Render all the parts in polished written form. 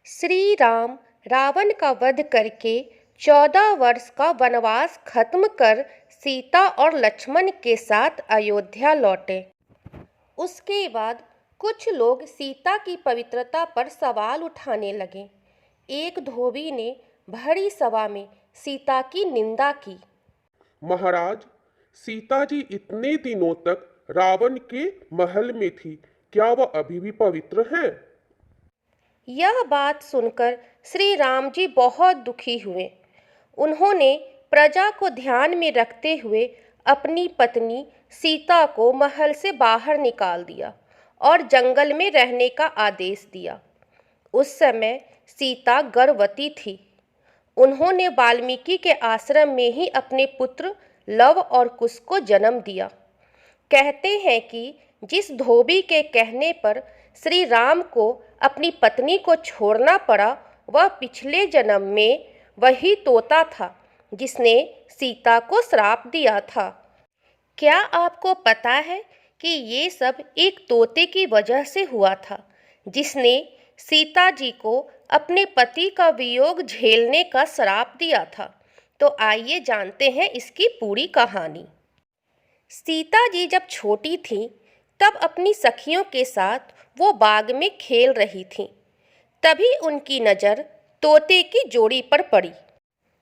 श्री राम रावण का वध करके 14 वर्ष का वनवास खत्म कर सीता और लक्ष्मण के साथ अयोध्या लौटे। उसके बाद कुछ लोग सीता की पवित्रता पर सवाल उठाने लगे। एक धोबी ने भरी सभा में सीता की निंदा की। महाराज, सीता जी इतने दिनों तक रावण के महल में थी, क्या वह अभी भी पवित्र है? यह बात सुनकर श्री राम जी बहुत दुखी हुए। उन्होंने प्रजा को ध्यान में रखते हुए अपनी पत्नी सीता को महल से बाहर निकाल दिया और जंगल में रहने का आदेश दिया। उस समय सीता गर्भवती थी। उन्होंने वाल्मीकि के आश्रम में ही अपने पुत्र लव और कुश को जन्म दिया। कहते हैं कि जिस धोबी के कहने पर श्री राम को अपनी पत्नी को छोड़ना पड़ा, वह पिछले जन्म में वही तोता था जिसने सीता को श्राप दिया था। क्या आपको पता है कि ये सब एक तोते की वजह से हुआ था, जिसने सीता जी को अपने पति का वियोग झेलने का श्राप दिया था? तो आइए जानते हैं इसकी पूरी कहानी। सीता जी जब छोटी थीं, तब अपनी सखियों के साथ वो बाग में खेल रही थीं। तभी उनकी नज़र तोते की जोड़ी पर पड़ी।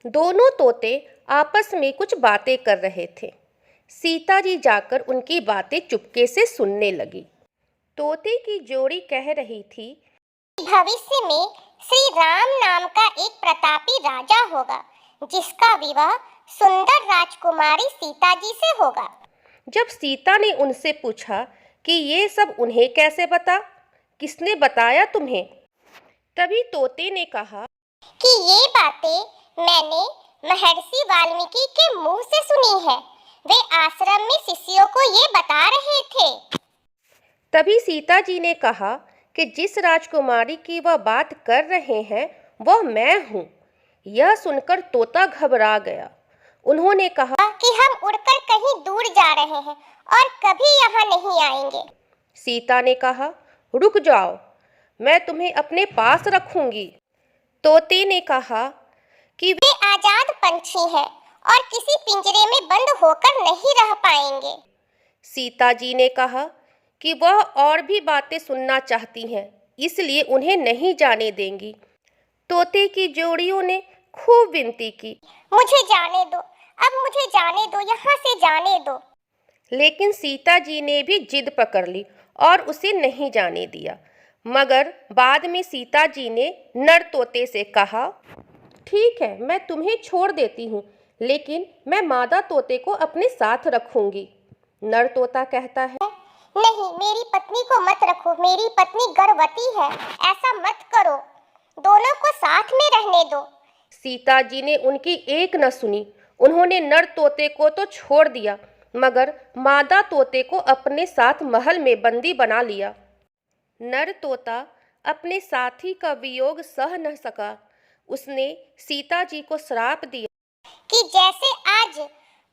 दोनों तोते आपस में कुछ बातें कर रहे थे। सीता जी जाकर उनकी बातें चुपके से सुनने लगी। तोते की जोड़ी कह रही थी, भविष्य में श्री राम नाम का एक प्रतापी राजा होगा, जिसका विवाह सुंदर राजकुमारी सीता जी से होगा। जब सीता ने उनसे पूछा कि ये सब उन्हें कैसे पता, किसने बताया तुम्हें? तभी तोते ने कहा कि ये बातें मैंने महर्षि वाल्मीकि के मुंह से सुनी है। वे आश्रम में शिष्यों को ये बता रहे थे। तभी सीता जी ने कहा कि जिस राजकुमारी की वह बात कर रहे हैं, वह मैं हूँ। यह सुनकर तोता घबरा गया। उन्होंने कहा कि हम उड़कर कहीं दूर जा रहे हैं और कभी यहाँ नहीं आएंगे। सीता ने कहा, रुक जाओ, मैं तुम्हें अपने पास रखूंगी। तोते ने कहा कि वे आजाद पंछी हैं और किसी पिंजरे में बंद होकर नहीं रह पाएंगे। सीता जी ने कहा कि वह और भी बातें सुनना चाहती हैं, इसलिए उन्हें नहीं जाने देंगी। तोते की जोड़ियों ने खूब विनती की, मुझे जाने दो, अब मुझे जाने दो, यहाँ से जाने दो। लेकिन सीता जी ने भी जिद पकड़ ली और उसे नहीं जाने दिया। मगर बाद में सीता जी ने नर तोते से कहा, ठीक है, मैं तुम्हें छोड़ देती हूँ, लेकिन मैं मादा तोते को अपने साथ रखूंगी। नर तोता कहता है, नहीं, मेरी पत्नी को मत रखो, मेरी पत्नी गर्भवती है, ऐसा मत करो, दोनों को साथ में रहने दो। सीता जी ने उनकी एक न सुनी। उन्होंने नर तोते को तो छोड़ दिया, मगर मादा तोते को अपने साथ महल में बंदी बना लिया। नर तोता अपने साथी का वियोग सह न सका। उसने सीता जी को श्राप दिया कि जैसे आज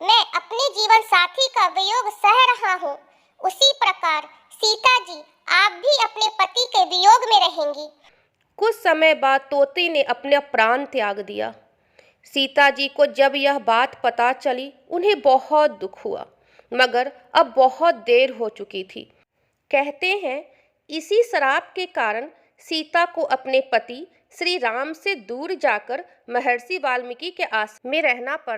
मैं अपने जीवन साथी का वियोग सह रहा हूँ, उसी प्रकार सीता जी आप भी अपने पति के वियोग में रहेंगी। कुछ समय बाद तोते ने अपना प्राण त्याग दिया। सीता जी को जब यह बात पता चली, उन्हें बहुत दुख हुआ, मगर अब बहुत देर हो चुकी थी। कहते हैं इसी श्राप के कारण सीता को अपने पति श्री राम से दूर जाकर महर्षि वाल्मीकि के आश्रम में रहना पड़ा।